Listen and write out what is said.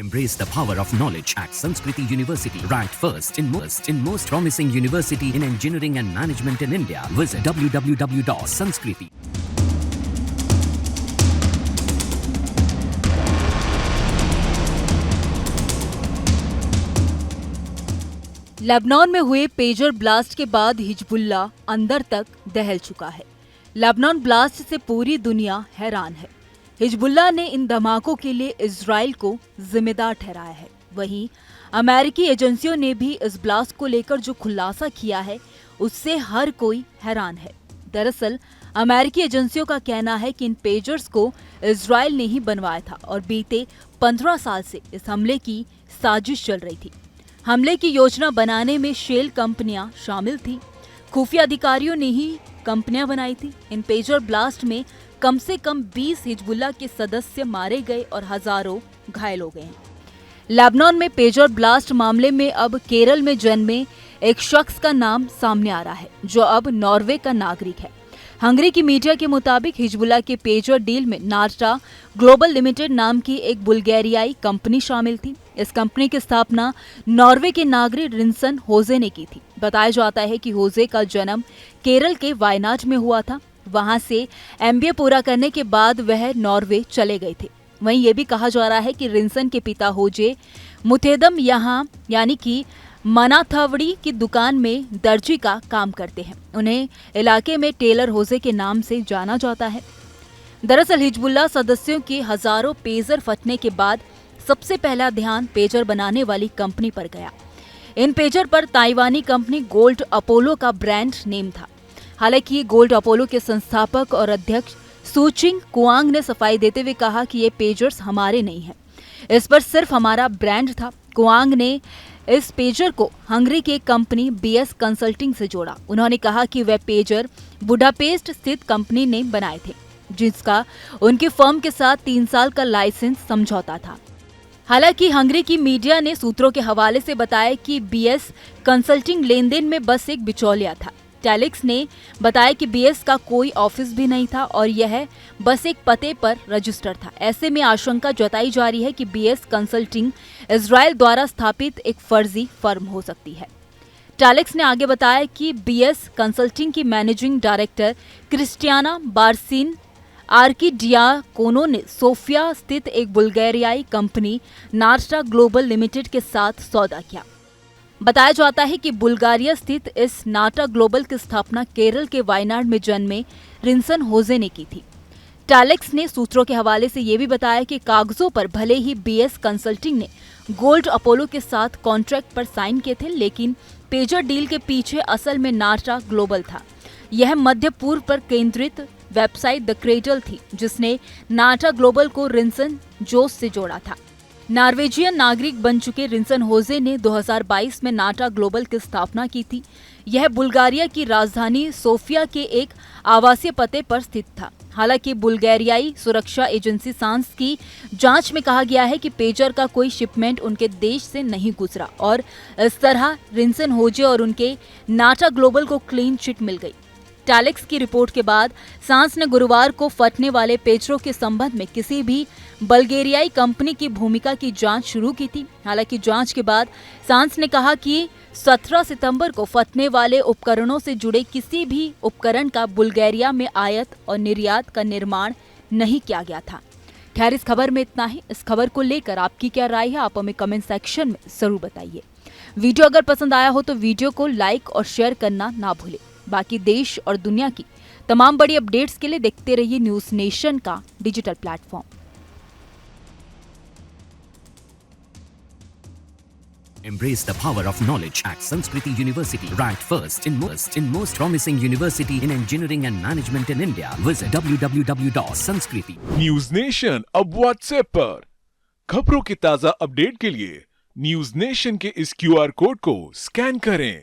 Embrace the power of knowledge at Sanskriti University. Ranked first in most promising university in engineering and management in India. Visit www.sanskriti. Lebanon में हुए pager blast के बाद Hezbollah अंदर तक दहल चुका है। Lebanon blast से पूरी दुनिया हैरान है। हिजबुल्लाह ने इन धमाकों के लिए इजराइल को जिम्मेदार ठहराया है। वहीं अमेरिकी एजेंसियों ने भी इस ब्लास्ट को लेकर जो खुलासा किया है उससे हर कोई हैरान है। दरअसल अमेरिकी एजेंसियों का कहना है कि इन पेजर्स को इजराइल ने ही बनवाया था और बीते 15 साल से इस हमले की साजिश चल रही थी। हमले की योजना बनाने में शेल कंपनियां शामिल थी। खुफिया अधिकारियों ने ही कंपनियां बनाई थी। इन पेजर ब्लास्ट में कम से कम 20 हिजबुल्लाह के सदस्य मारे गए और हजारों घायल हो गए हैं। लेबनान में पेजर ब्लास्ट मामले में अब केरल में जन्मे एक शख्स का नाम सामने आ रहा है जो अब नॉर्वे का नागरिक है। हंगरी की मीडिया के मुताबिक हिजबुल्लाह के पेजर डील में नार्टा ग्लोबल लिमिटेड नाम की एक बुल्गारियाई कंपनी शामिल थी। इस कंपनी की स्थापना नॉर्वे के नागरिक रिंसन होजे ने की थी। बताया जाता है कि होजे का जन्म केरल के वायनाड में हुआ था। वहां से एमबीए पूरा करने के बाद वह नॉर्वे चले गए थे। वहीं ये भी कहा जा रहा है कि रिंसन के पिता होजे मुथेदम यहाँ यानी कि मनाथावड़ी की दुकान में दर्जी का काम करते हैं। उन्हें इलाके में टेलर होजे के नाम से जाना जाता है। दरअसल हिजबुल्लाह सदस्यों के हजारों पेजर फटने के बाद सबसे पहला ध्यान पेजर बनाने वाली कंपनी पर गया। इन पेजर पर ताइवानी कंपनी गोल्ड अपोलो का ब्रांड नेम था। हालांकि गोल्ड अपोलो के संस्थापक और अध्यक्ष सूचिंग कुआंग ने सफाई देते हुए कहा कि ये पेजर्स हमारे नहीं हैं, इस पर सिर्फ हमारा ब्रांड था। कुआंग ने इस पेजर को हंगरी की कंपनी बीएस कंसल्टिंग से जोड़ा। उन्होंने कहा कि वह पेजर बुडापेस्ट स्थित कंपनी ने बनाए थे, जिसका उनकी फर्म के साथ 3 साल का लाइसेंस समझौता था। हालांकि हंगरी की मीडिया ने सूत्रों के हवाले से बताया कि बीएस कंसल्टिंग लेनदेन में बस एक बिचौलिया था। टेलिक्स ने बताया कि बीएस का कोई ऑफिस भी नहीं था और यह बस एक पते पर रजिस्टर था। ऐसे में आशंका जताई जा रही है कि बीएस कंसल्टिंग इजराइल द्वारा स्थापित एक फर्जी फर्म हो सकती है। टेलिक्स ने आगे बताया कि बीएस कंसल्टिंग की मैनेजिंग डायरेक्टर क्रिस्टियाना बार्सिन आर्किडियाकोनो ने सोफिया स्थित एक बुल्गारियाई कंपनी नार्टा ग्लोबल लिमिटेड के साथ सौदा किया। बताया जाता है कि बुल्गारिया स्थित इस नाटा ग्लोबल की स्थापना केरल के वायनाड में जन्मे रिंसन होजे ने की थी। टेलिक्स ने सूत्रों के हवाले से ये भी बताया कि कागजों पर भले ही बीएस कंसल्टिंग ने गोल्ड अपोलो के साथ कॉन्ट्रैक्ट पर साइन किए थे, लेकिन पेजर डील के पीछे असल में नाटा ग्लोबल था। यह मध्य पूर्व पर केंद्रित वेबसाइट द क्रेडल थी, जिसने नाटा ग्लोबल को रिंसन जोस से जोड़ा था। नॉर्वेजियन नागरिक बन चुके रिंसन होजे ने 2022 में नाटा ग्लोबल की स्थापना की थी। यह बुल्गारिया की राजधानी सोफिया के एक आवासीय पते पर स्थित था। हालांकि बुल्गारियाई सुरक्षा एजेंसी सांस की जांच में कहा गया है कि पेजर का कोई शिपमेंट उनके देश से नहीं गुजरा और इस तरह रिंसन होजे और उनके नाटा ग्लोबल को क्लीन चिट मिल गई। टेलिक्स की रिपोर्ट के बाद सांस ने गुरुवार को फटने वाले पेजरों के संबंध में किसी भी बल्गेरियाई कंपनी की भूमिका की जांच शुरू की थी। हालांकि जांच के बाद सांस ने कहा कि 17 सितंबर को फटने वाले उपकरणों से जुड़े किसी भी उपकरण का बुल्गारिया में आयात और निर्यात का निर्माण नहीं किया गया था। खैर, इस खबर में इतना ही। इस खबर को लेकर आपकी क्या राय है, आप हमें कमेंट सेक्शन में जरूर बताइए। वीडियो अगर पसंद आया हो तो वीडियो को लाइक और शेयर करना ना भूलें। बाकी देश और दुनिया की तमाम बड़ी अपडेट्स के लिए देखते रहिए न्यूज़ नेशन का digital platform. Embrace the power of knowledge at Sanskriti University. Ranked first in most promising university in engineering and management in India. Visit www.sanskriti. News nation अब व्हाट्सएप पर खबरों की ताजा अपडेट के लिए न्यूज़ नेशन के इस क्यूआर कोड को स्कैन करें।